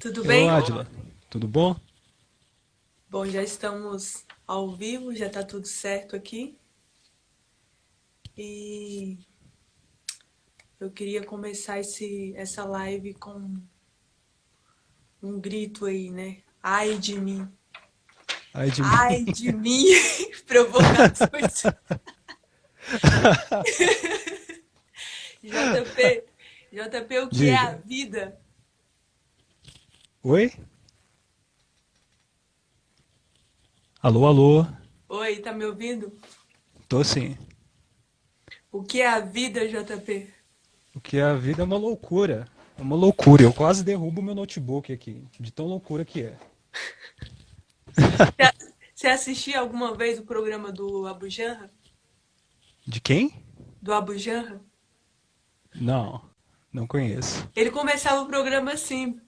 Tudo Hello, bem? Adila. Tudo bom? Bom, já estamos ao vivo, já tá tudo certo aqui. E eu queria começar essa live com um grito aí, né? Ai de mim, Ai de mim. ai de mim, provocações. JP, JP, o que é a Diga. vida? Oi? Alô, alô. Oi, tá me ouvindo? Tô sim. O que é a vida, JP? O que é a vida é uma loucura. É uma loucura. Eu quase derrubo meu notebook aqui, de tão loucura que é. Você assistiu alguma vez o programa do Abu Janra? De quem? Do Abu Janra? Não, não conheço. Ele começava o programa assim.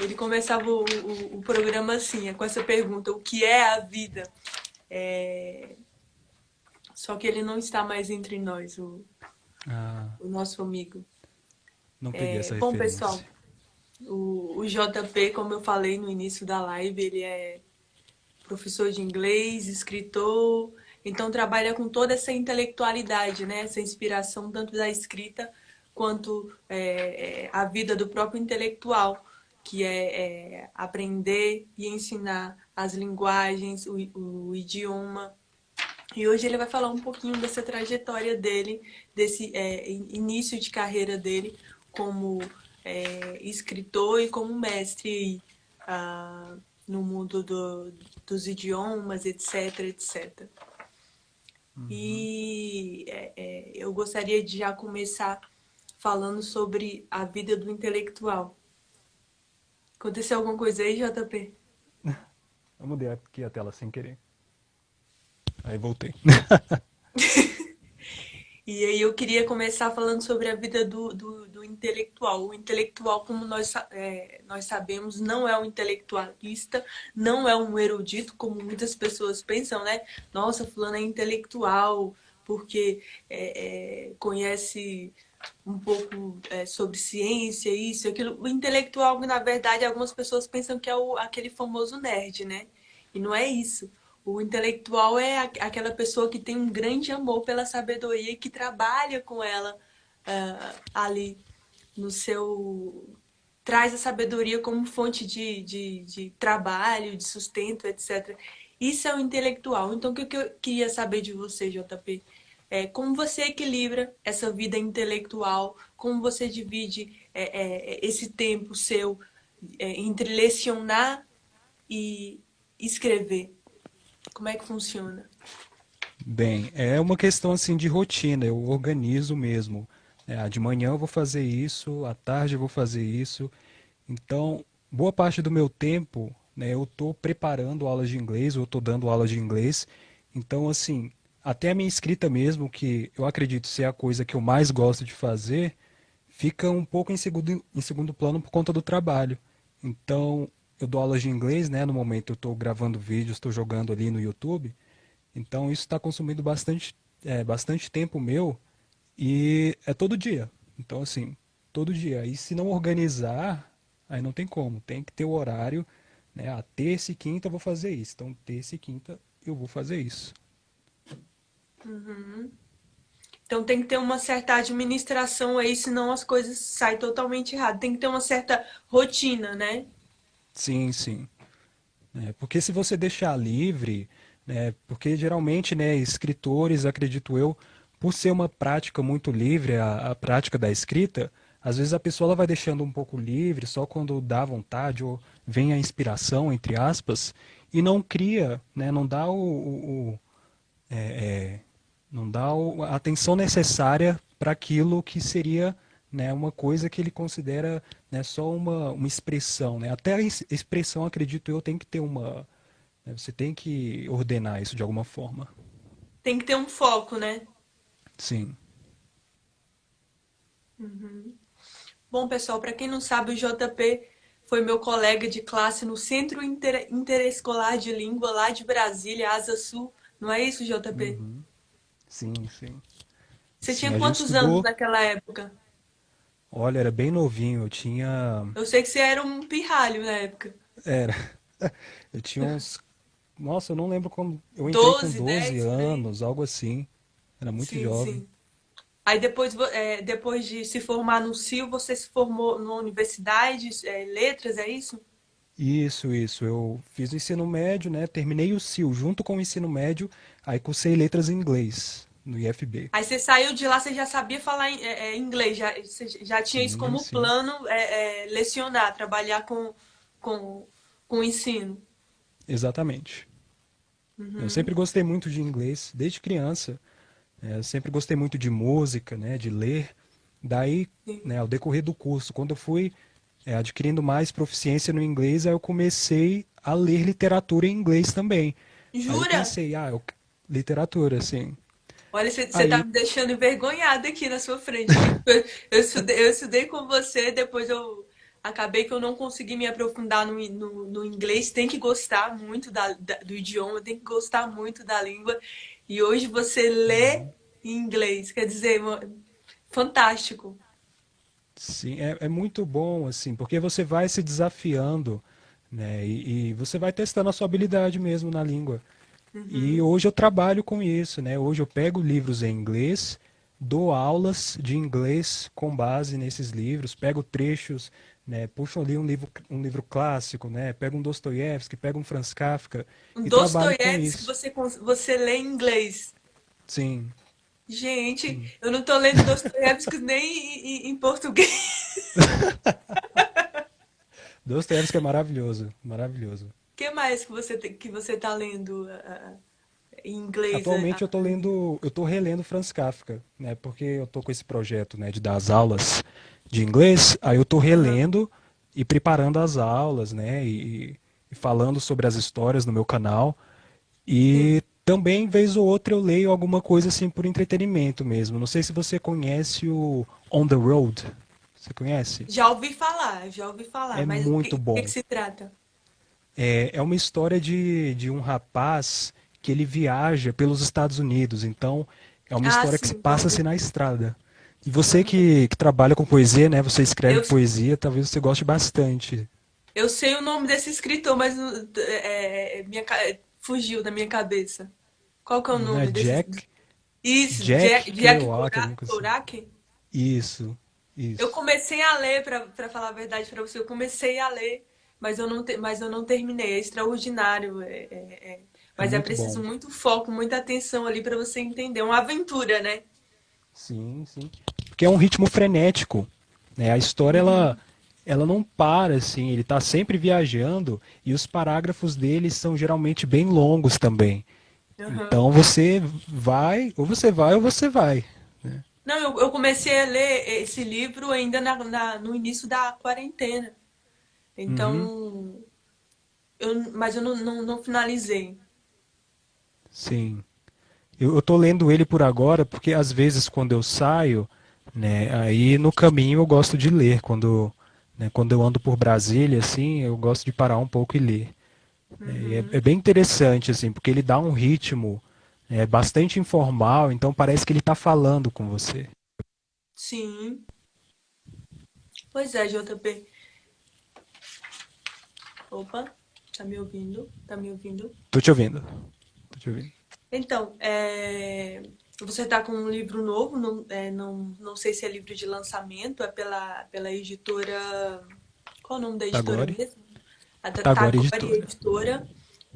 Ele começava o programa assim, com essa pergunta: o que é a vida? É, só que ele não está mais entre nós, Ah, o nosso amigo. não peguei essa Bom, pessoal, referência. o JP, como eu falei no início da live, ele é professor de inglês, escritor, então trabalha com toda essa intelectualidade, né? Essa inspiração tanto da escrita quanto a vida do próprio intelectual, que é aprender e ensinar as linguagens, o idioma. E hoje ele vai falar um pouquinho dessa trajetória dele, desse início de carreira dele como escritor e como mestre ah, no mundo dos idiomas, etc, etc. Uhum. E eu gostaria de já começar falando sobre a vida do intelectual. Aconteceu alguma coisa aí, JP? Eu mudei aqui a tela sem querer. Aí voltei. E aí eu queria começar falando sobre a vida do intelectual. O intelectual, como nós sabemos, não é um intelectualista, não é um erudito, como muitas pessoas pensam, né? Nossa, fulano é intelectual porque conhece um pouco sobre ciência, isso, aquilo. O intelectual, na verdade, algumas pessoas pensam que é aquele famoso nerd, né? E não é isso. O intelectual é aquela pessoa que tem um grande amor pela sabedoria e que trabalha com ela ali no seu. Traz a sabedoria como fonte de trabalho, de sustento, etc. Isso é o intelectual. Então, o que eu queria saber de você, JP? Como você equilibra essa vida intelectual? Como você divide esse tempo seu entre lecionar e escrever? Como é que funciona? Bem, é uma questão assim de rotina, eu organizo mesmo. De manhã eu vou fazer isso, à tarde eu vou fazer isso. Então, boa parte do meu tempo, né, eu estou preparando aulas de inglês, eu estou dando aula de inglês. Então, assim, até a minha escrita mesmo, que eu acredito ser a coisa que eu mais gosto de fazer, fica um pouco em segundo plano por conta do trabalho. Então, eu dou aulas de inglês, né? No momento eu estou gravando vídeos, estou jogando ali no YouTube. Então, isso está consumindo bastante tempo meu e é todo dia. Então, assim, todo dia. E se não organizar, aí não tem como. Tem que ter o horário, né? Terça e quinta eu vou fazer isso. Então, terça e quinta eu vou fazer isso. Uhum. Então tem que ter uma certa administração aí, senão as coisas saem totalmente erradas. Tem que ter uma certa rotina, né? Sim, sim. Porque se você deixar livre, né? Porque geralmente, né, escritores, acredito eu, por ser uma prática muito livre, a prática da escrita, às vezes a pessoa ela vai deixando um pouco livre, só quando dá vontade ou vem a inspiração, entre aspas, e não cria, né, não dá a atenção necessária para aquilo que seria, né, uma coisa que ele considera, né, só uma expressão, né? Até a expressão, acredito eu, tem que ter uma, né, você tem que ordenar isso de alguma forma. Tem que ter um foco, né? Sim. Bom, pessoal, para quem não sabe, o JP foi meu colega de classe no Centro Interescolar de Língua lá de Brasília, Asa Sul. Não é isso, JP? Uhum. Sim, sim. Você Sim, tinha a gente quantos anos estudou. naquela época? Olha, era bem novinho, eu tinha, Eu sei que você era um pirralho na época. era, eu tinha uns, nossa, eu não lembro como, eu entrei com 12, 12 10 por aí. anos, algo assim, era muito Sim, jovem. sim. Aí depois, depois de se formar no CIO, você se formou numa universidade, letras, é isso? Isso, eu fiz o ensino médio, né, terminei o CIL junto com o ensino médio, aí cursei letras em inglês, no IFB. Aí você saiu de lá, você já sabia falar inglês, você já tinha isso Sim, como sim, plano, lecionar, trabalhar com, com ensino. exatamente. Eu Uhum. sempre gostei muito de inglês, desde criança. Eu sempre gostei muito de música, né, de ler. Daí, Sim. né, ao decorrer do curso, quando eu fui adquirindo mais proficiência no inglês, aí eu comecei a ler literatura em inglês também. Aí eu Jura? pensei, literatura, assim. Olha, você tá Aí, me deixando envergonhada aqui na sua frente, que eu estudei com você, depois eu acabei que eu não consegui me aprofundar no inglês. Tem que gostar muito do idioma, tem que gostar muito da língua. E hoje você lê em inglês, quer dizer, fantástico. sim, é muito bom, assim, porque você vai se desafiando, né, e você vai testando a sua habilidade mesmo na língua. E Uhum. hoje eu trabalho com isso, né? Hoje eu pego livros em inglês, dou aulas de inglês com base nesses livros, pego trechos, né? Puxo ali um livro clássico, né? Pego um Dostoiévski, pego um Franz Kafka Um e trabalho com Dostoiévski isso. você lê em inglês. Sim, Gente, sim. eu não tô lendo Dostoiévski nem em português. Dostoiévski é maravilhoso, maravilhoso. O que mais que que você tá lendo em inglês? Atualmente eu tô relendo Franz Kafka, né? Porque eu tô com esse projeto, né, de dar as aulas de inglês, aí eu tô Aham. relendo e preparando as aulas, né? E falando sobre as histórias no meu canal. Sim. E também, vez ou outra, eu leio alguma coisa assim por entretenimento mesmo. Não sei se você conhece o On the Road. Você conhece? Já ouvi falar, É mas muito que bom. se trata? É uma história de um rapaz que ele viaja pelos Estados Unidos. Então, é uma Ah, história que se sim, já passa ouvi. assim na estrada. E você Aham. que trabalha com poesia, né? Você escreve Eu, poesia, talvez você goste bastante. eu sei o nome desse escritor, mas fugiu da minha cabeça. Qual que é o Não é nome desse? Isso, Jack Jack Kerouac, alguma coisa assim. Kerouac? Isso, Eu isso. comecei a ler, para falar a verdade para você, eu comecei a ler, mas eu não terminei. É extraordinário, É mas é muito preciso bom. muito foco, muita atenção ali para você entender. Uma aventura, né? Sim, sim. Porque é um ritmo frenético, né? A história Uhum. ela não para assim, ele está sempre viajando e os parágrafos dele são geralmente bem longos também. Aham. Então você vai ou você vai. Não, eu comecei a ler esse livro ainda no início da quarentena. Uhum, Então, mas eu não finalizei. sim. Eu tô lendo ele por agora porque às vezes quando eu saio, né, aí no caminho eu gosto de ler. Quando eu ando por Brasília, assim, eu gosto de parar um pouco e ler. É Uhum. bem interessante, assim, porque ele dá um ritmo bastante informal, então parece que ele está falando com você. Sim. Pois é, JP. Opa, tá me ouvindo? Tá me ouvindo? Tô te ouvindo. Tô te ouvindo. Então, você está com um livro novo, não sei se é livro de lançamento, é pela editora. Qual é o nome da editora Tagore. mesmo? A da Tagore Tagore Editora. Editora,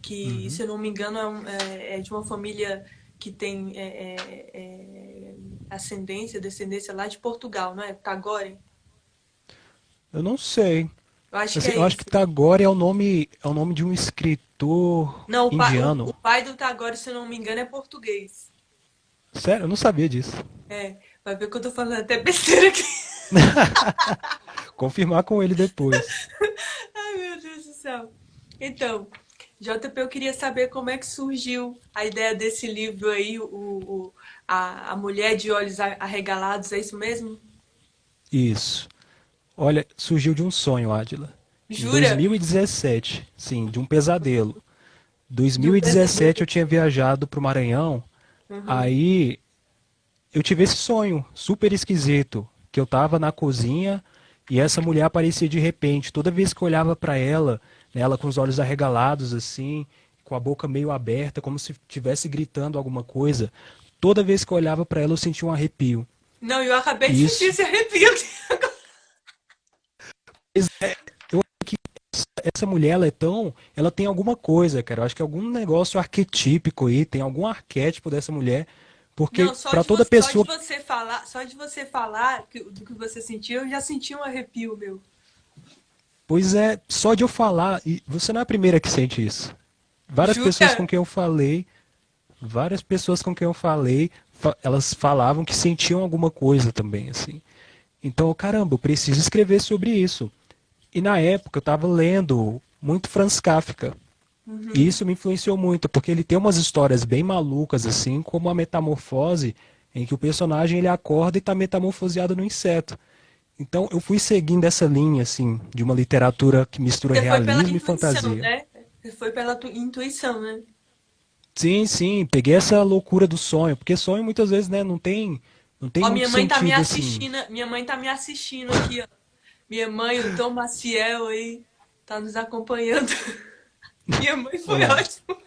que, Uhum. se eu não me engano, é de uma família que tem descendência lá de Portugal, não é? Tagore? Eu não sei. Eu acho que Assim, é eu acho que esse. Tagore é o nome de um escritor Não, o indiano. pai do Tagore, se eu não me engano, é português. Sério, eu não sabia disso. Vai ver que eu tô falando até besteira aqui. Confirmar com ele depois. Ai, meu Deus do céu. Então, JP, eu queria saber como é que surgiu a ideia desse livro aí, a Mulher de Olhos Arregalados, é isso mesmo? Isso. Olha, surgiu de um sonho, Ádila. Em Jura? 2017, sim, de um pesadelo. De um 2017 pesadelo? eu tinha viajado para o Maranhão. Uhum. Aí eu tive esse sonho super esquisito. que eu tava na cozinha e essa mulher aparecia de repente. Toda vez que eu olhava para ela, né, ela com os olhos arregalados assim, com a boca meio aberta, como se estivesse gritando alguma coisa. Toda vez que eu olhava para ela, eu sentia um arrepio. Não, eu acabei de E sentir isso, esse arrepio. eu acho que essa mulher, ela é tão, ela tem alguma coisa, cara. Eu acho que é algum negócio arquetípico aí, tem algum arquétipo dessa mulher, porque Não, para toda pessoa, só de você falar do que você sentiu, eu já senti um arrepio, meu. pois é, só de eu falar, e você não é a primeira que sente isso. Várias pessoas com Jura? quem eu falei, várias pessoas com quem eu falei, elas falavam que sentiam alguma coisa também, assim. Então, caramba, eu preciso escrever sobre isso. E na época eu estava lendo muito Franz Kafka. E Uhum. isso me influenciou muito, porque ele tem umas histórias bem malucas, assim, como a metamorfose, em que o personagem ele acorda e está metamorfoseado no inseto. Então eu fui seguindo essa linha, assim, de uma literatura que mistura Você foi pela realismo e intuição, fantasia. né? Você foi pela intuição, né? Sim, sim, peguei essa loucura do sonho, porque sonho muitas vezes, né, não tem Ó, muito sentido assim. minha mãe tá me assistindo aqui, ó. Minha mãe, o Tom Maciel aí, tá nos acompanhando. Minha mãe foi Olá. ótima.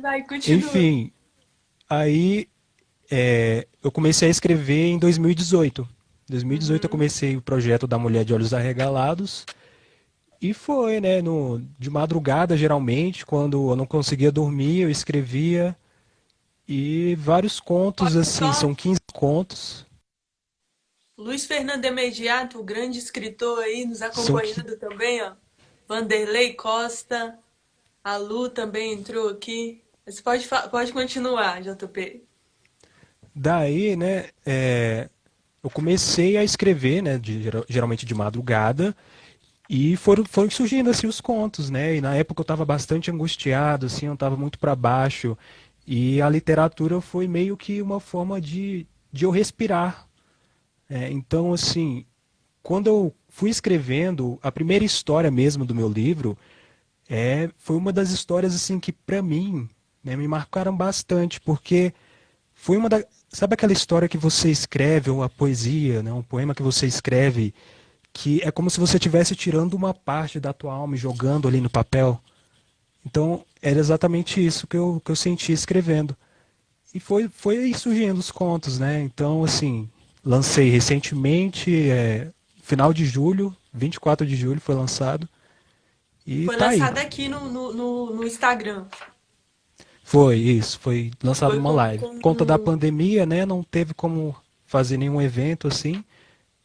Vai, continua. Enfim, aí eu comecei a escrever em 2018. Em 2018 eu Uhum. comecei o projeto da Mulher de Olhos Arregalados e foi, né, de madrugada geralmente, quando eu não conseguia dormir, eu escrevia e vários contos Olha assim, só, são 15 contos, Luiz Fernando Imediato, o grande escritor aí, nos são que acompanhando também, ó. Vanderlei Costa, a Lu também entrou aqui. Mas pode continuar, JP. daí, né, eu comecei a escrever, né, geralmente de madrugada. E foram surgindo assim os contos, né? E na época eu estava bastante angustiado, assim, eu estava muito para baixo. E a literatura foi meio que uma forma de eu respirar. Então, assim, quando eu fui escrevendo a primeira história mesmo do meu livro, foi uma das histórias assim que para mim, né, me marcaram bastante, porque foi uma da, sabe aquela história que você escreve ou a poesia, né, um poema que você escreve que é como se você estivesse tirando uma parte da tua alma e jogando ali no papel. Então, era exatamente isso que eu senti escrevendo. E foi aí surgindo os contos, né? Então, assim, lancei recentemente, final de julho, 24 de julho foi lançado, e Foi tá aí. lançado aqui no Instagram. Foi isso, foi lançado Foi uma live. Por conta da com pandemia, né? Não teve como fazer nenhum evento assim,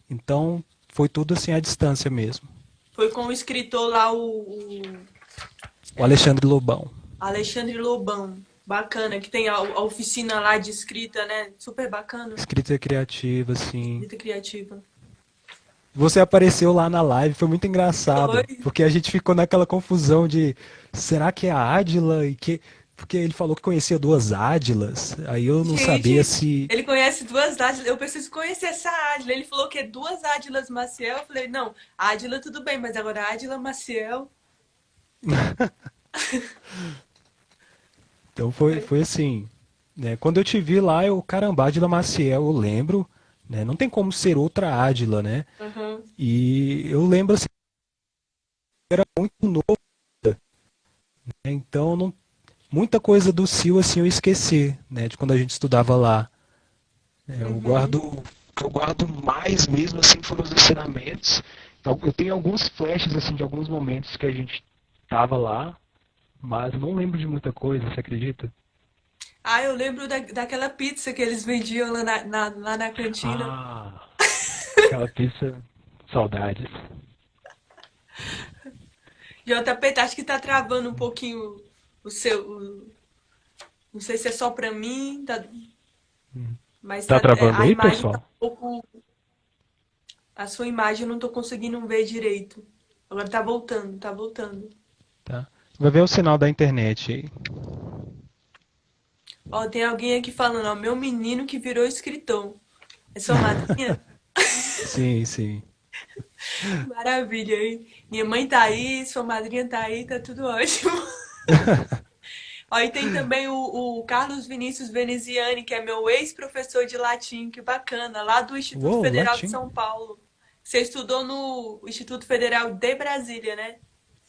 então foi tudo assim à distância mesmo. foi com o escritor lá, O Alexandre Lobão. Alexandre Lobão. Bacana, que tem a oficina lá de escrita, né? Super bacana. Escrita criativa, assim. Escrita criativa. Você apareceu lá na live, foi muito Foi. engraçado, porque a gente ficou naquela confusão de será que é a Ádila e que porque ele falou que conhecia duas Ádilas, aí eu não sabia Gente, se ele conhece duas Ádilas. Eu preciso conhecer essa Ádila. Ele falou que é duas Ádilas Maciel. Eu falei, não, Ádila tudo bem, mas agora Ádila Maciel. então foi assim, né? Quando eu te vi lá, eu caramba, Ádila Maciel, eu lembro, né? Não tem como ser outra Ádila, né? Aham. E eu lembro assim, era muito novo, né? Então não, muita coisa do Sil assim eu esqueci, né? De quando a gente estudava lá. Uhum. O que eu guardo mais mesmo assim foram os ensinamentos. Então, eu tenho alguns flashes assim de alguns momentos que a gente tava lá, mas não lembro de muita coisa, você acredita? Ah, eu lembro daquela pizza que eles vendiam lá lá na cantina. Ah, aquela pizza, saudades. JP, acho que tá travando um pouquinho o seu. Não sei se é só pra mim, mas Tá travando a aí, imagem tá pessoal? um pouco. A sua imagem eu não tô conseguindo ver direito. Agora tá voltando, tá voltando. Tá. Vai ver o sinal da internet aí. Ó, tem alguém aqui falando, ó, meu menino que virou escritor. É sua madrinha? Sim, sim. Maravilha, hein? Minha mãe tá aí, sua madrinha tá aí, tá tudo ótimo. Aí tem também o Carlos Vinícius Veneziani, que é meu ex-professor de latim, que bacana, lá do Instituto Uou, Federal de latim. São Paulo. Você estudou no Instituto Federal de Brasília, né?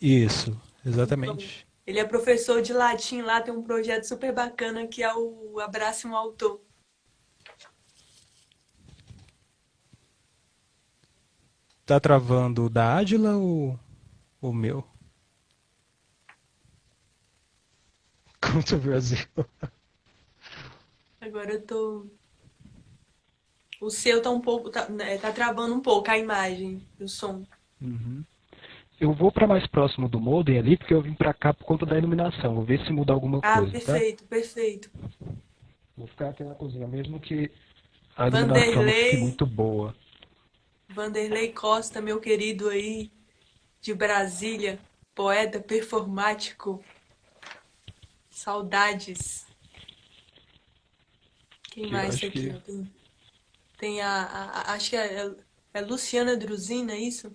Isso, Então, exatamente. ele é professor de latim lá, tem um projeto super bacana que é o Abrace um Autor. Tá travando o da Ádila ou o meu? Contra o Brasil. Agora eu tô. O seu tá um pouco. Tá travando um pouco a imagem, o som. Uhum. Eu vou para mais próximo do modem ali, porque eu vim para cá por conta da iluminação. Vou ver se muda alguma Ah, coisa, tá? perfeito, perfeito. Vou ficar aqui na cozinha, mesmo que a iluminação não fique Vanderlei, muito boa. Vanderlei Costa, meu querido aí, de Brasília, poeta performático, saudades. Quem Que eu mais tá acho aqui? que. Ó? Tem acho que é Luciana Druzina, é isso?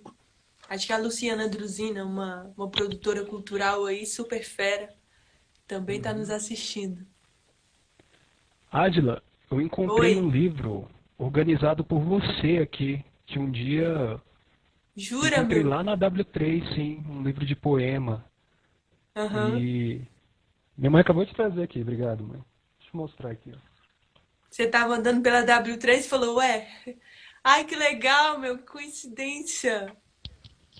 Acho que é a Luciana Druzina, uma produtora cultural aí, super fera, também tá nos assistindo. Ádila, eu encontrei Oi, um livro organizado por você aqui, que um dia jura, encontrei meu? lá na W3, sim, um livro de poema. Aham. E minha mãe acabou de trazer aqui, obrigado, mãe. Deixa eu mostrar aqui, ó. Você tava andando pela W3 e falou, ué, ai que legal, meu, que coincidência.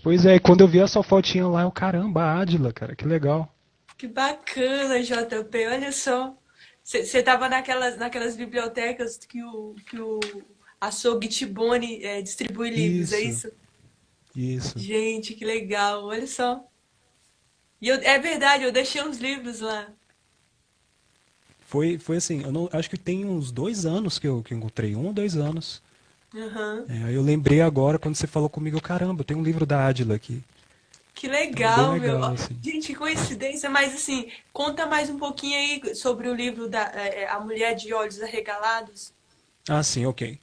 Pois é, e quando eu vi a sua fotinha lá, eu, caramba, a Ádila, cara, que legal. Que bacana, JP, olha só. Você tava naquelas bibliotecas que o açougue Tibone distribui livros, é Isso, isso? isso. Gente, que legal, olha só. É verdade, eu deixei uns livros lá. Foi assim, eu não, acho que tem uns 2 anos que eu encontrei, 1 ou 2 anos. Aham. É, aí eu lembrei agora, quando você falou comigo, caramba, tem um livro da Ádila aqui. Que Então, bem legal, meu. Ó, legal, assim. gente, que coincidência, mas assim, conta mais um pouquinho aí sobre o livro A Mulher de Olhos Arregalados. Ah, sim, ok.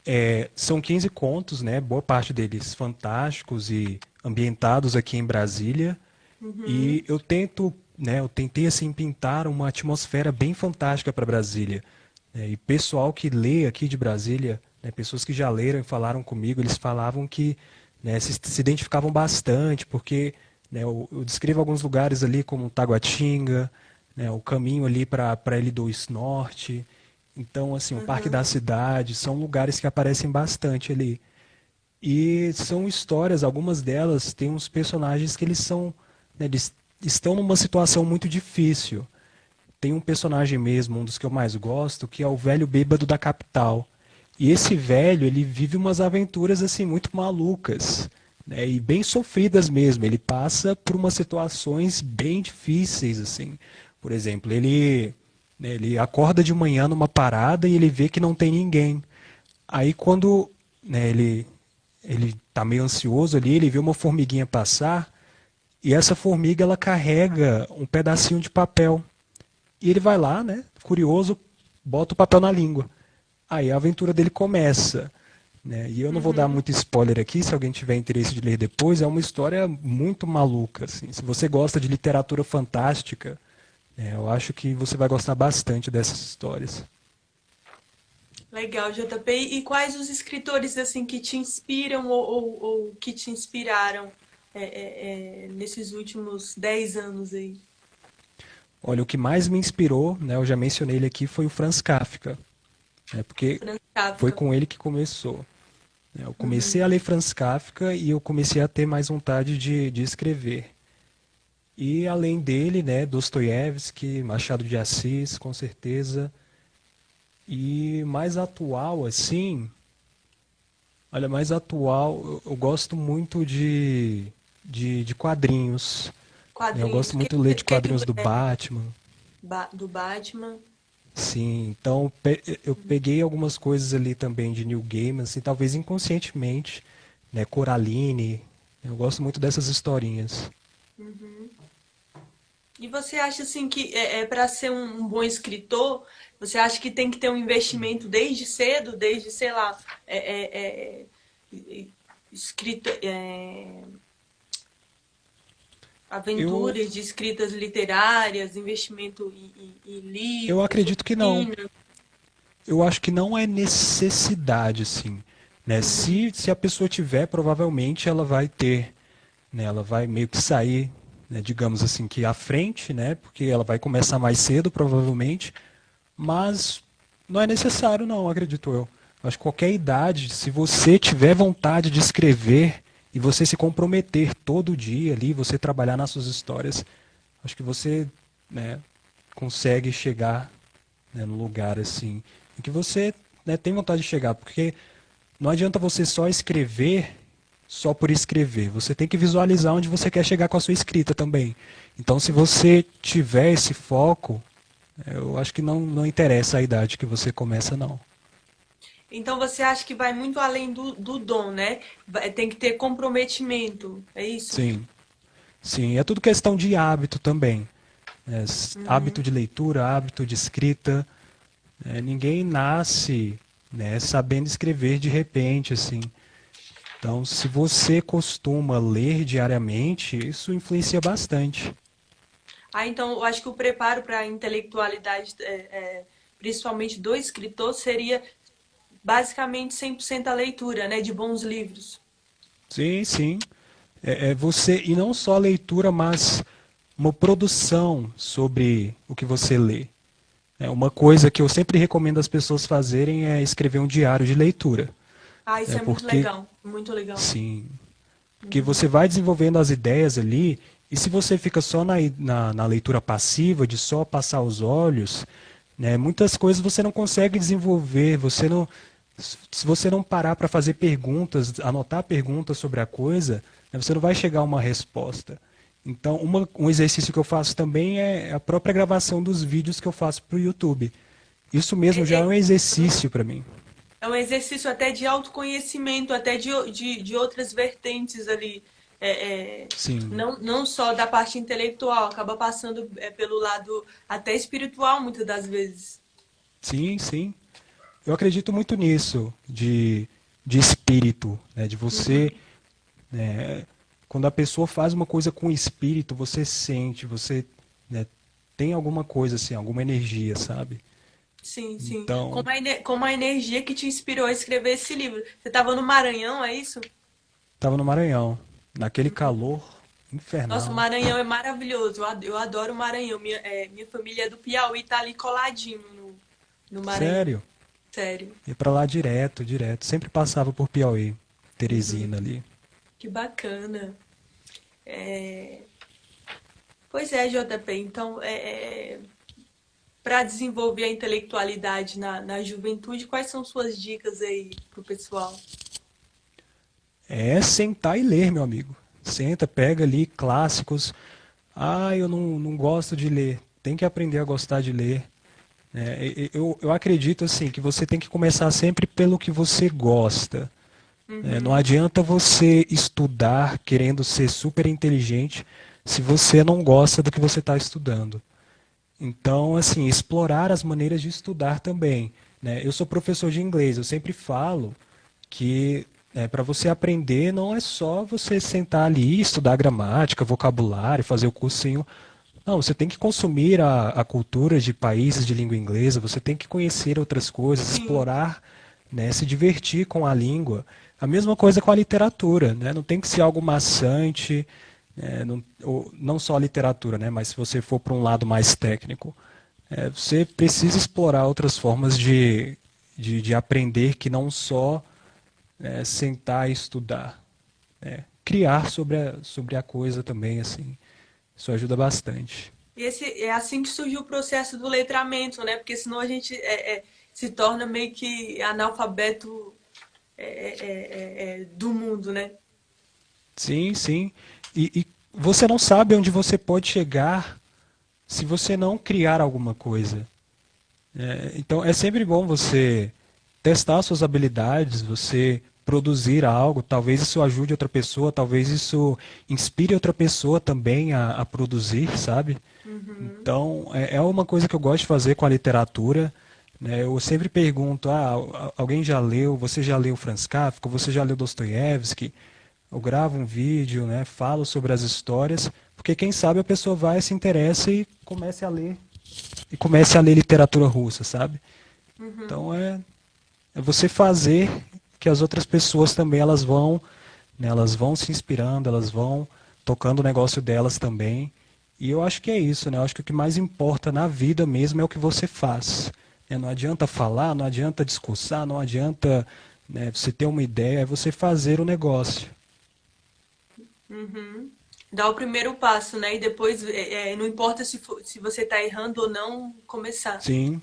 É, são 15 contos, né? Boa parte deles fantásticos e ambientados aqui em Brasília. Uhum, E eu tento, né? Eu tentei assim pintar uma atmosfera bem fantástica para Brasília. Né, e pessoal que lê aqui de Brasília, né, pessoas que já leram e falaram comigo, eles falavam que, né, se identificavam bastante, porque, né, eu descrevo alguns lugares ali como Taguatinga, né, o caminho ali para L2 Norte. Então, assim, o Parque da uhum, Cidade são lugares que aparecem bastante ali. E são histórias, algumas delas têm uns personagens que eles são, né, eles estão numa situação muito difícil. Tem um personagem mesmo, um dos que eu mais gosto, que é o velho bêbado da capital. E esse velho, ele vive umas aventuras assim muito malucas, né, e bem sofridas mesmo. Ele passa por umas situações bem difíceis assim. Por exemplo, ele acorda de manhã numa parada e ele vê que não tem ninguém. Aí quando, né, ele tá meio ansioso ali, ele vê uma formiguinha passar e essa formiga ela carrega um pedacinho de papel. E ele vai lá, né, curioso, bota o papel na língua. Aí a aventura dele começa. Né? E eu não vou dar uhum. muito spoiler aqui, se alguém tiver interesse de ler depois, é uma história muito maluca. Assim. Se você gosta de literatura fantástica, né, eu acho que você vai gostar bastante dessas histórias. Legal, JP. E quais os escritores assim que te inspiram ou que te inspiraram nesses últimos 10 anos aí? Olha, o que mais me inspirou, né, eu já mencionei ele aqui, foi o Franz Kafka, né, porque Franz foi Kafka. com ele que começou. Né. Eu comecei a Uhum. ler Franz Kafka e eu comecei a ter mais vontade de escrever. E além dele, né, Dostoiévski, Machado de Assis, com certeza. E mais atual, assim, olha, mais atual, eu gosto muito de quadrinhos. Né. Eu Quadrinhos. gosto O que, muito de ler de que quadrinhos do Batman. do Batman? Sim, então eu peguei algumas coisas ali também de New Game, assim, talvez inconscientemente, né, Coraline. Eu gosto muito dessas historinhas. Uhum. E você acha assim que para ser um bom escritor, você acha que tem que ter um investimento desde cedo, desde, sei lá, é, é, escrito, Eu, Aventuras de escritas literárias, investimento em eu livros, acredito que não. rotina. Eu acho que não é necessidade, assim, né? Uhum. Se a pessoa tiver, provavelmente ela vai ter, né? Ela vai meio que sair, né, digamos assim, que à frente, né? Porque ela vai começar mais cedo, provavelmente, mas não é necessário, não, acredito eu. Acho que qualquer idade, se você tiver vontade de escrever e você se comprometer todo dia ali, você trabalhar nas suas histórias, acho que você, né, consegue chegar, né, no lugar assim, em que você, né, tem vontade de chegar, porque não adianta você só escrever só por escrever. Você tem que visualizar onde você quer chegar com a sua escrita também. Então, se você tiver esse foco, eu acho que não interessa a idade que você começa, não. Então você acha que vai muito além do dom, né? Tem que ter comprometimento, é isso? Sim, sim. É tudo questão de hábito também. Né? Hábito de leitura, hábito de escrita. Ninguém nasce, né, sabendo escrever de repente, assim. Então, se você costuma ler diariamente, isso influencia bastante. Ah, então eu acho que o preparo para a intelectualidade, principalmente do escritor, seria basicamente 100% a leitura, né? De bons livros. Sim, sim. É você, e não só a leitura, mas uma produção sobre o que você lê. Uma coisa que eu sempre recomendo as pessoas fazerem é escrever um diário de leitura. Ah, isso é muito Porque, legal, muito legal. sim, porque você vai desenvolvendo as ideias ali, e se você fica só na leitura passiva, de só passar os olhos, né, muitas coisas você não consegue desenvolver, se você não parar para fazer perguntas, anotar perguntas sobre a coisa, né, você não vai chegar a uma resposta. Então, um exercício que eu faço também é a própria gravação dos vídeos que eu faço para o YouTube. Isso É, mesmo já é um é- exercício para mim. é um exercício até de autoconhecimento, até de outras vertentes ali. É, é, Sim, não só da parte intelectual, acaba passando pelo lado até espiritual, muitas das vezes. sim, sim. Eu acredito muito nisso, de espírito, né? De você, né, quando a pessoa faz uma coisa com espírito, você sente, você, né, tem alguma coisa assim, alguma energia, sabe? Sim, sim. Então, Como a energia que te inspirou a escrever esse livro. Você estava no Maranhão, é isso? tava no Maranhão, naquele calor Nossa, o infernal. Maranhão é maravilhoso. Eu adoro o Maranhão. Minha família é do Piauí, tá ali coladinho no Maranhão. Sério, Sério. ia pra lá direto, direto. Sempre passava por Piauí, Teresina ali. Que bacana. Pois é, JP. Então, para desenvolver a intelectualidade na juventude, quais são suas dicas aí pro pessoal? É sentar e ler, meu amigo. Senta, pega ali clássicos. Ah, eu não gosto de ler. Tem que aprender a gostar de ler. Eu acredito assim que você tem que começar sempre pelo que você gosta. Não adianta você estudar querendo ser super inteligente se você não gosta do que você está estudando. Então, assim, explorar as maneiras de estudar também, né? Eu sou professor de inglês, eu sempre falo que para você aprender não é só você sentar ali, estudar gramática, vocabulário, fazer o cursinho. Não, você tem que consumir a cultura de países de língua inglesa, você tem que conhecer outras coisas, Sim, explorar, né, se divertir com a língua. A mesma coisa com a literatura, né? Não tem que ser algo maçante, não só a literatura, né? Mas se você for para um lado mais técnico, você precisa explorar outras formas de aprender que não só sentar e estudar. Criar sobre a coisa também, assim. Isso ajuda bastante. e é assim que surgiu o processo do letramento, né? Porque senão a gente se torna meio que analfabeto do mundo, né? Sim, sim. E você não sabe onde você pode chegar se você não criar alguma coisa. Então é sempre bom você testar suas habilidades, você produzir algo. Talvez isso ajude outra pessoa, talvez isso inspire outra pessoa também a produzir, sabe? Então é uma coisa que eu gosto de fazer com a literatura. Né? Eu sempre pergunto: alguém já leu? Você já leu Franz Kafka? Você já leu Dostoiévski? Eu gravo um vídeo, né? Falo sobre as histórias, Porque quem sabe a pessoa vai, se interessa e comece a ler literatura russa, sabe? Uhum. Então é você fazer que as outras pessoas também elas vão, né, elas vão se inspirando, elas vão tocando o negócio delas também. E eu acho que é isso, né? Eu acho que o que mais importa na vida mesmo é o que você faz. Né? Não adianta falar, não adianta discursar, não adianta, né, você ter uma ideia, é você fazer o negócio. Uhum. Dar o primeiro passo, né? E depois, não importa se você tá errando ou não, começar. Sim.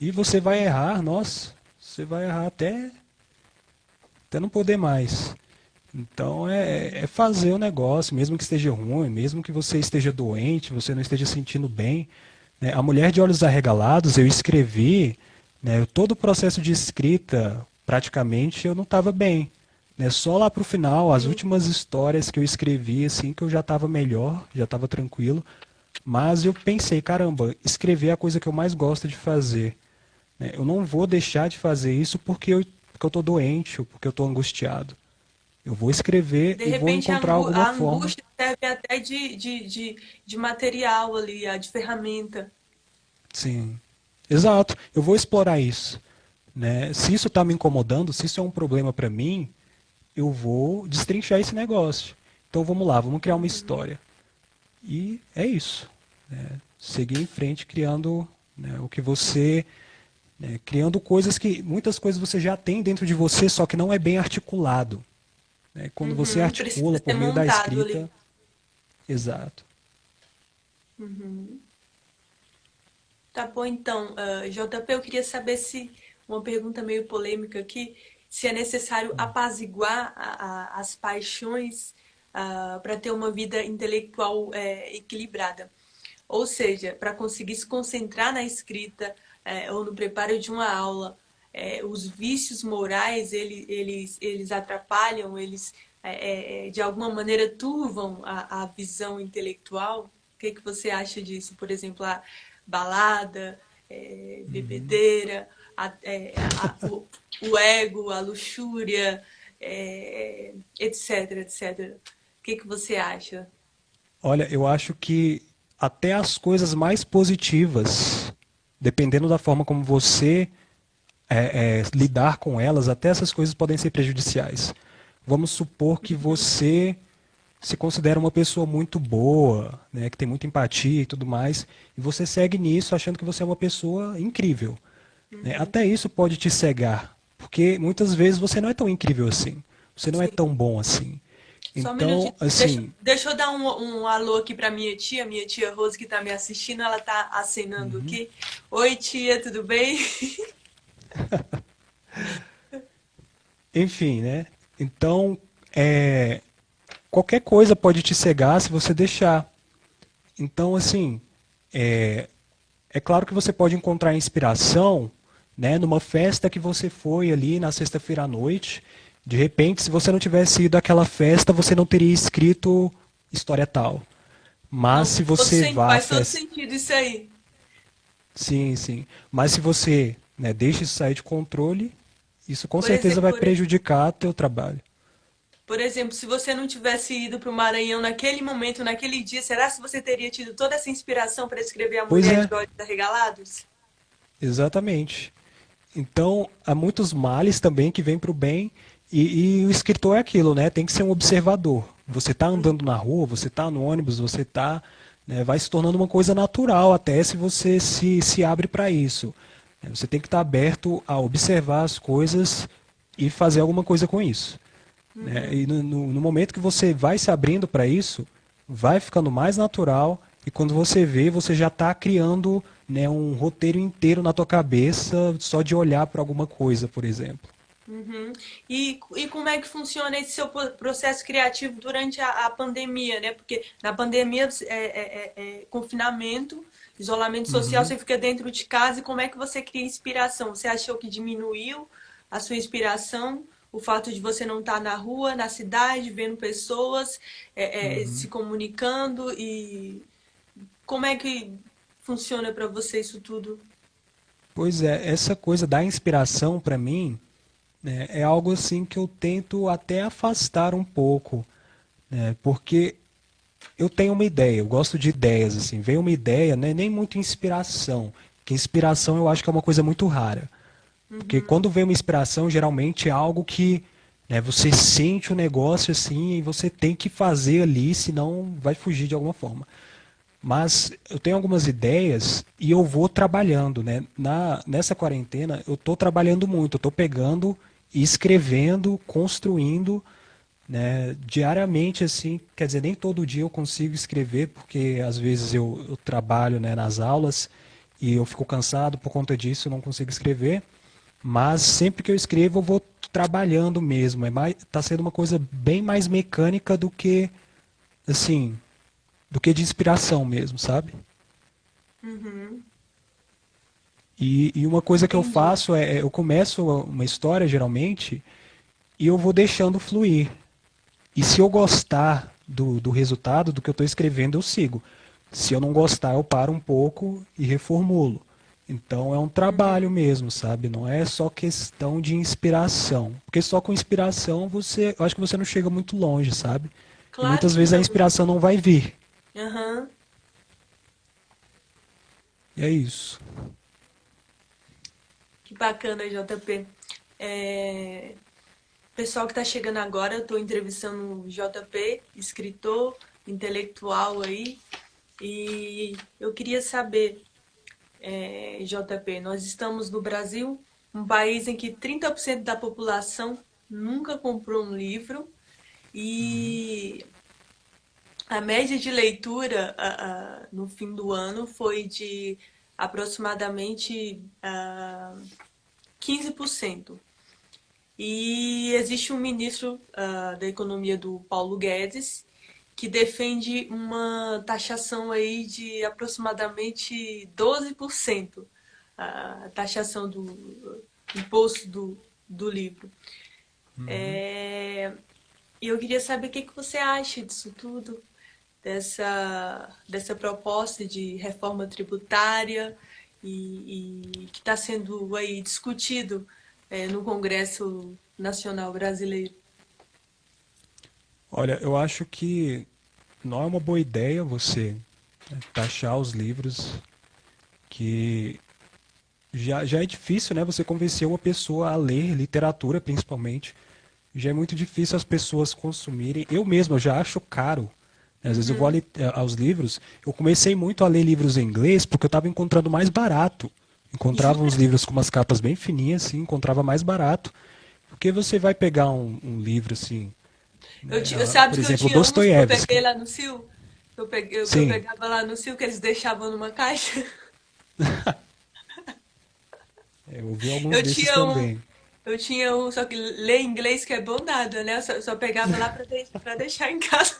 E você vai errar, nossa, você vai errar até não poder mais. Então é fazer o negócio, mesmo que esteja ruim, mesmo que você esteja doente, você não esteja sentindo bem. Né? A Mulher de Olhos Arregalados, eu escrevi, né, todo o processo de escrita, praticamente, eu não estava bem. Né? Só lá para o final, as Sim. últimas histórias que eu escrevi, assim, que eu já estava melhor, já estava tranquilo. Mas eu pensei, caramba, escrever é a coisa que eu mais gosto de fazer. Né? Eu não vou deixar de fazer isso porque eu estou doente ou porque eu estou angustiado. Eu vou escrever De e vou repente, encontrar alguma a forma. angústia serve até de material ali, de ferramenta. Sim, exato. Eu vou explorar isso. Né? Se isso está me incomodando, se isso é um problema para mim, eu vou destrinchar esse negócio. Então vamos lá, vamos criar uma história. E é isso. Né? Seguir em frente criando, né, o que você. Né, criando coisas que. Muitas coisas você já tem dentro de você, só que não é bem articulado. Né? Quando você Uhum. articula Precisa ser por meio da montado ali. escrita, exato. Uhum. Tá bom, então, JP, eu queria saber se, uma pergunta meio polêmica aqui, se é necessário apaziguar as paixões para ter uma vida intelectual equilibrada. Ou seja, para conseguir se concentrar na escrita ou no preparo de uma aula, os vícios morais, eles atrapalham, eles de alguma maneira turvam a visão intelectual? O que que você acha disso? Por exemplo, a balada, bebedeira, o ego, a luxúria, etc, etc. O que que você acha? Olha, eu acho que até as coisas mais positivas, dependendo da forma como você lidar com elas, até essas coisas podem ser prejudiciais. Vamos supor que você se considera uma pessoa muito boa, né, que tem muita empatia e tudo mais, e você segue nisso achando que você é uma pessoa incrível. Né? Até isso pode te cegar, porque muitas vezes você não é tão incrível assim, você não é Sim. tão bom assim. Só um minutinho. Então, assim, Deixa eu dar um alô aqui pra minha tia Rose, que tá me assistindo. Ela tá acenando aqui. Oi, tia, tudo bem? enfim, né? Então, é, qualquer coisa pode te cegar se você deixar. Então, assim, é, é claro que você pode encontrar inspiração, né, numa festa que você foi ali na sexta-feira à noite. De repente, se você não tivesse ido àquela festa, você não teria escrito história tal. Mas Não, se você vá à faz todo festa. sentido isso aí. Sim, sim. Mas se você, né, deixa isso sair de controle, isso com Por certeza exemplo, vai prejudicar teu trabalho. por exemplo, se você não tivesse ido para o Maranhão naquele momento, naquele dia, será que você teria tido toda essa inspiração para escrever A Pois Mulher de é, Olhos Arregalados? exatamente. Então, há muitos males também que vêm para o bem, e o escritor é aquilo, né? Tem que ser um observador. Você está andando na rua, você está no ônibus, você está, né, vai se tornando uma coisa natural, até se você se abre para isso. Você tem que estar aberto a observar as coisas e fazer alguma coisa com isso. Né? E no momento que você vai se abrindo para isso, vai ficando mais natural e quando você vê, você já está criando, né, um roteiro inteiro na tua cabeça só de olhar para alguma coisa, por exemplo. Uhum. E como é que funciona esse seu processo criativo durante a pandemia, né? Porque na pandemia é confinamento, isolamento social, Uhum. você fica dentro de casa e como é que você cria inspiração? Você achou que diminuiu a sua inspiração? O fato de você não estar na rua, na cidade, vendo pessoas, se comunicando e como é que funciona para você isso tudo? Pois é, essa coisa da inspiração para mim, né, é algo assim que eu tento até afastar um pouco, né, porque eu tenho uma ideia, eu gosto de ideias, assim, vem uma ideia, né, nem muito inspiração, que inspiração eu acho que é uma coisa muito rara. Porque Uhum, quando vem uma inspiração, geralmente é algo que, né, você sente o negócio assim e você tem que fazer ali, senão vai fugir de alguma forma. Mas eu tenho algumas ideias e eu vou trabalhando, né? Nessa quarentena, eu estou trabalhando muito, eu estou pegando e escrevendo, construindo, né, diariamente, assim, quer dizer, nem todo dia eu consigo escrever, porque às vezes eu trabalho, né, nas aulas e eu fico cansado por conta disso, eu não consigo escrever, mas sempre que eu escrevo eu vou trabalhando mesmo, tá sendo uma coisa bem mais mecânica do que, assim, do que de inspiração mesmo, sabe? uhum, E uma coisa que eu entendi. faço eu começo uma história geralmente e eu vou deixando fluir. E se eu gostar do resultado do que eu estou escrevendo, eu sigo. Se eu não gostar, eu paro um pouco e reformulo. Então é um trabalho Uhum. mesmo, sabe? Não é só questão de inspiração. Porque só com inspiração eu acho que você não chega muito longe, sabe? E Claro muitas que vezes a não. inspiração não vai vir. Aham. E é isso. Que bacana, JP. É, pessoal que está chegando agora, eu estou entrevistando o JP, escritor, intelectual aí, e eu queria saber, JP, nós estamos no Brasil, um país em que 30% da população nunca comprou um livro e a média de leitura no fim do ano foi de aproximadamente 15%. E existe um ministro da Economia do Paulo Guedes que defende uma taxação aí de aproximadamente 12%, a taxação do imposto do livro. E eu queria saber o que você acha disso tudo, dessa proposta de reforma tributária e que está sendo aí discutido no Congresso Nacional Brasileiro. Olha, eu acho que não é uma boa ideia você, né, taxar os livros que já é difícil, né, você convencer uma pessoa a ler literatura, principalmente. Já é muito difícil as pessoas consumirem. Eu mesmo, eu já acho caro. Às vezes eu vou Uhum. aos livros. Eu comecei muito a ler livros em inglês porque eu estava encontrando mais barato. Encontrava uns livros com umas capas bem fininhas, assim, encontrava mais barato. Porque você vai pegar um livro assim, né, Sabe por que eu exemplo, tinha uns que eu peguei Dostoiévski. lá no Sil? Que eu Sim, pegava lá no Sil, que eles deixavam numa caixa. eu vi alguns Eu desses tinha um, também. eu tinha um, só que ler inglês que é bom nada, né? Eu só pegava lá pra deixar em casa.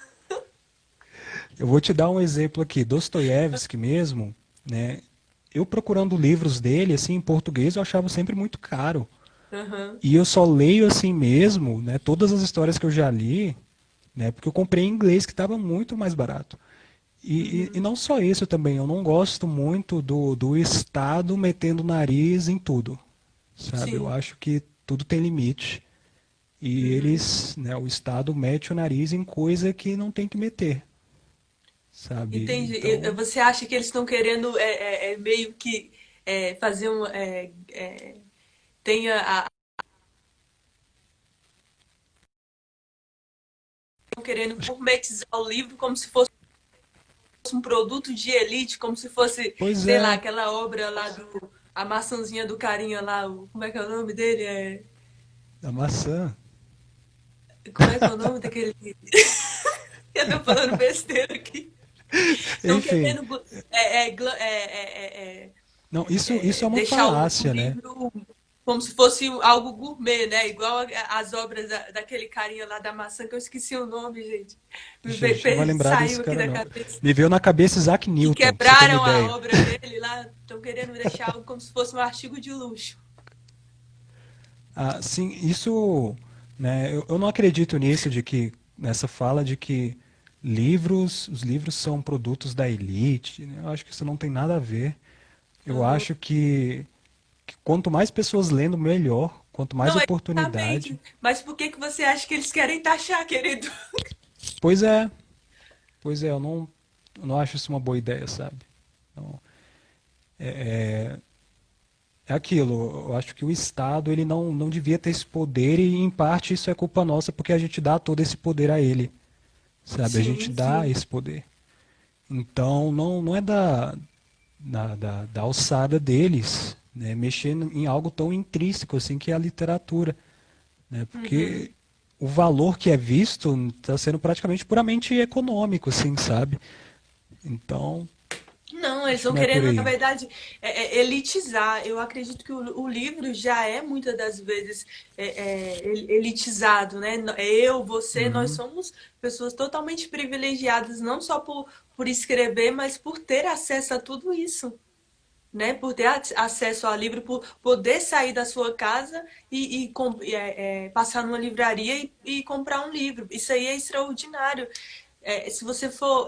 Eu vou te dar um exemplo aqui, Dostoiévski mesmo, né? Eu procurando livros dele assim em português, eu achava sempre muito caro. Aham. E eu só leio assim mesmo, né? Todas as histórias que eu já li, né? Porque eu comprei em inglês que estava muito mais barato. E Uhum. não só isso também, eu não gosto muito do Estado metendo o nariz em tudo, sabe? Eu Sim. acho que tudo tem limite. E Uhum. eles, né, o Estado mete o nariz em coisa que não tem que meter, sabe? Entendi. Então, Você acha que eles estão querendo meio que fazer um. Tenha estão querendo gourmetizar o livro como se fosse um produto de elite, como se fosse, pois sei lá, é, aquela obra lá do. A maçãzinha do carinha lá, como é que é o nome dele? a maçã. Como é que é o nome daquele. Eu tô falando besteira aqui. Estão Enfim, querendo não, isso é uma deixar o falácia, né? livro como se fosse algo gourmet, né? Igual as obras daquele carinha lá da maçã, que eu esqueci o nome, gente. Gente, não vai lembrar desse Saiu aqui cara, da não. cabeça. Me veio na cabeça Isaac Que Newton, pra você ter uma quebraram a ideia. obra dele lá, estão querendo deixar algo como se fosse um artigo de luxo. Ah, sim, isso, né, eu não acredito nisso, nessa fala de que os livros são produtos da elite, né? Eu acho que isso não tem nada a ver. Eu Uhum. acho que quanto mais pessoas lendo, melhor. Quanto mais Não, oportunidade. exatamente. Mas por que que você acha que eles querem taxar, querido? Pois é, Pois é, eu não acho isso uma boa ideia, sabe? Então, é aquilo, eu acho que o Estado ele não devia ter esse poder e, em parte, isso é culpa nossa porque a gente dá todo esse poder a ele, sabe? A gente Sim, dá sim. esse poder. Então, não é da alçada deles, né, mexer em algo tão intrínseco assim que é a literatura, né? Uhum. Porque o valor que é visto está sendo praticamente puramente econômico, assim, sabe? Então, Não, eles acho que estão não é por querendo, na aí. verdade, elitizar. Eu acredito que o livro já é muitas das vezes elitizado, né? Eu, você, nós Uhum. somos pessoas totalmente privilegiadas, não só por escrever, mas por ter acesso a tudo isso, né? Por ter acesso ao livro, por poder sair da sua casa e passar numa livraria e comprar um livro. Isso aí é extraordinário. Se você for,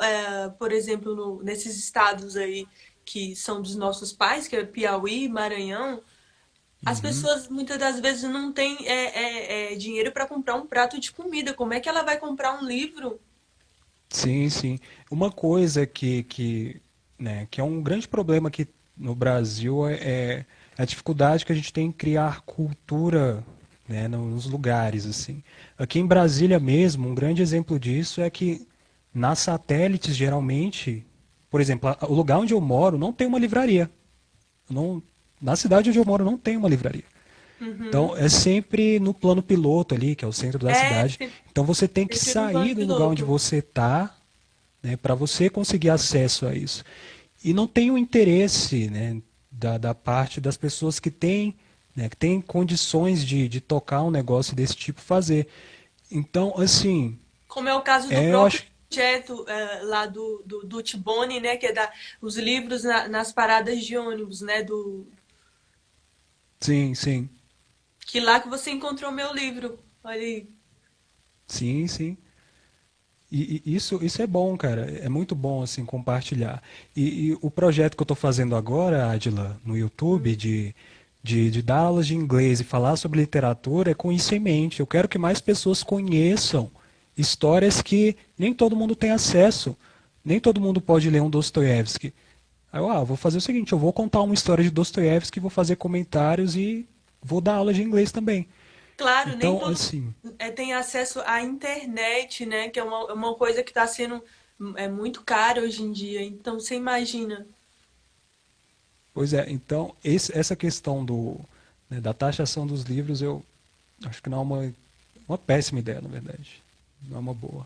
por exemplo, nesses estados aí que são dos nossos pais, que é Piauí, Maranhão, as Uhum. pessoas muitas das vezes não têm dinheiro para comprar um prato de comida. Como é que ela vai comprar um livro? Sim, sim. Uma coisa que é um grande problema aqui no Brasil é a dificuldade que a gente tem em criar cultura, né, nos lugares, assim. Aqui em Brasília mesmo, um grande exemplo disso é que nas satélites, geralmente, por exemplo, o lugar onde eu moro não tem uma livraria. Não, na cidade onde eu moro não tem uma livraria. Então, Uhum. é sempre no plano piloto ali, que é o centro da É cidade. Então, você tem que sempre no plano sair do lugar onde piloto. você está, né, para você conseguir acesso a isso. E não tem o interesse, né, da parte das pessoas que têm, né, que têm condições de tocar um negócio desse tipo fazer. Então, assim, Como é o caso do eu próprio acho. projeto lá do Tibone, né? Que é os livros nas paradas de ônibus, né? Sim, sim, Que lá que você encontrou meu livro. Olha aí. sim, sim. E isso é bom, cara. É muito bom assim compartilhar. E o projeto que eu estou fazendo agora, Adila, no YouTube, de dar aulas de inglês e falar sobre literatura, é com isso em mente. Eu quero que mais pessoas conheçam histórias que nem todo mundo tem acesso. Nem todo mundo pode ler um Dostoiévski. Aí eu, vou fazer o seguinte, eu vou contar uma história de Dostoiévski, vou fazer comentários e vou dar aula de inglês também. Claro, nem Então, todo assim, tem acesso à internet, né? Que é uma coisa que está sendo muito cara hoje em dia. Então, você imagina. pois é, então essa questão né, da taxação dos livros eu acho que não é uma péssima ideia, na verdade. Não é uma boa.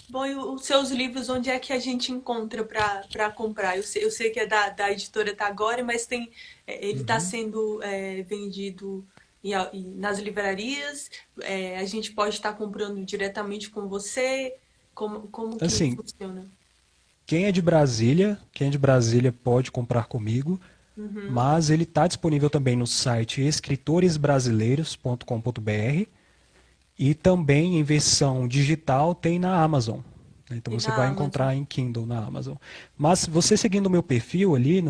Bom, e os seus livros, onde é que a gente encontra para comprar? Eu sei que é da editora Tagore, mas ele está Uhum. sendo vendido nas livrarias. A gente pode estar comprando diretamente com você. Como que Assim, funciona? quem é de Brasília pode comprar comigo, Uhum. mas ele está disponível também no site escritoresbrasileiros.com.br e também em versão digital tem na Amazon, né? Então E você vai na Amazon. encontrar em Kindle na Amazon. Mas você seguindo o meu perfil ali,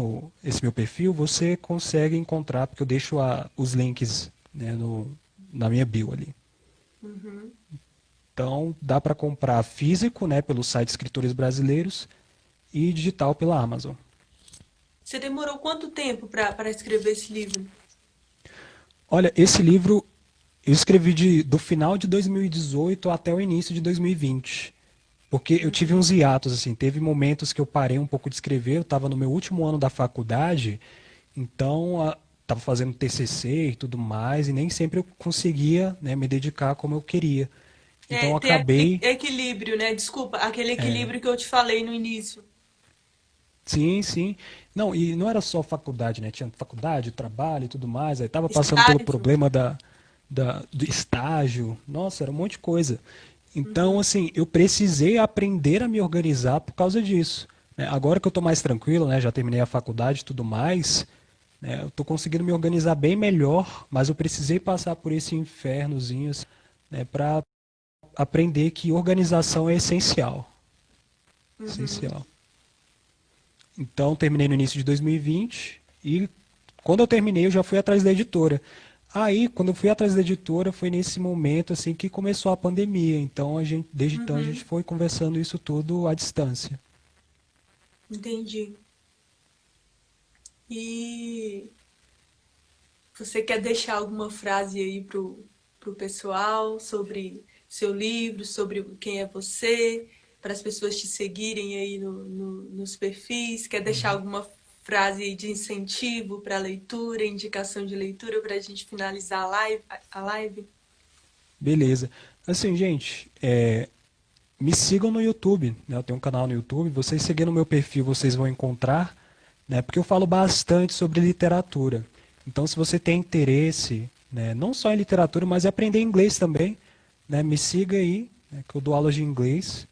esse meu perfil, você consegue encontrar, porque eu deixo os links, né, na minha bio ali. Uhum. Então dá para comprar físico, né, pelo site Escritores Brasileiros e digital pela Amazon. Você demorou quanto tempo para escrever esse livro? Olha, esse livro eu escrevi do final de 2018 até o início de 2020. Porque eu tive uns hiatos, assim, teve momentos que eu parei um pouco de escrever, eu estava no meu último ano da faculdade, então estava fazendo TCC e tudo mais, e nem sempre eu conseguia, né, me dedicar como eu queria. Então eu Tem aquele acabei, equilíbrio, né? Desculpa, aquele equilíbrio que eu te falei no início. sim, sim. Não, e não era só faculdade, né? Tinha faculdade, trabalho e tudo mais, aí estava passando pelo Estágio. problema do estágio, nossa, era um monte de coisa. Então, Uhum. assim, eu precisei aprender a me organizar por causa disso, né? Agora que eu estou mais tranquilo, né? Já terminei a faculdade e tudo mais, né? Eu estou conseguindo me organizar bem melhor, mas eu precisei passar por esse infernozinho, assim, né? Para aprender que organização é essencial. Uhum. Essencial. Então, terminei no início de 2020 e quando eu terminei, eu já fui atrás da editora. Aí, quando eu fui atrás da editora, foi nesse momento assim que começou a pandemia. Então, desde então a gente Uhum, foi conversando isso tudo à distância. entendi. E você quer deixar alguma frase aí pro pessoal sobre seu livro, sobre quem é você, para as pessoas te seguirem aí nos perfis? Quer deixar alguma frase aí de incentivo para a leitura, indicação de leitura para a gente finalizar a live? Beleza. Assim, gente, me sigam no YouTube, né? Eu tenho um canal no YouTube. Vocês seguindo o meu perfil, vocês vão encontrar, né? Porque eu falo bastante sobre literatura. Então, se você tem interesse, né, não só em literatura, mas em aprender inglês também, né? Me siga aí, né, que eu dou aulas de inglês.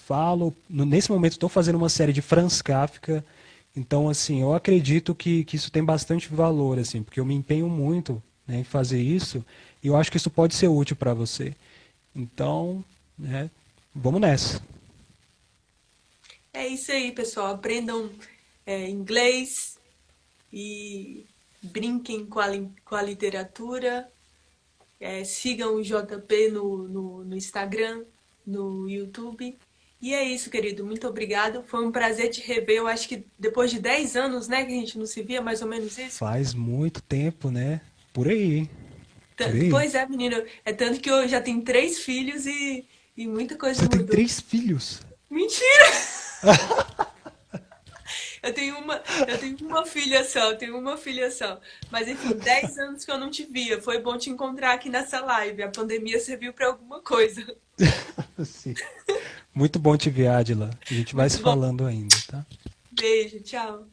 Falo, nesse momento estou fazendo uma série de Franz Kafka. Então, assim, eu acredito que isso tem bastante valor, assim, porque eu me empenho muito, né, em fazer isso e eu acho que isso pode ser útil para você. Então, né, vamos nessa. É isso aí, pessoal. Aprendam inglês e brinquem com a literatura. Sigam o JP no Instagram, no YouTube. E é isso, querido. Muito obrigado. Foi um prazer te rever. Eu acho que depois de 10 anos, né, que a gente não se via, mais ou menos isso. Faz muito tempo, né? Por aí, por aí. Pois é, menino. É tanto que eu já tenho 3 filhos e muita coisa Você tem mudou. 3 filhos? Mentira! Eu tenho uma filha só, eu tenho uma filha só. Mas enfim, 10 anos que eu não te via. Foi bom te encontrar aqui nessa live. A pandemia serviu para alguma coisa. Sim. Muito bom te ver, Adila. A gente vai se Muito bom. falando ainda, tá? Beijo, tchau.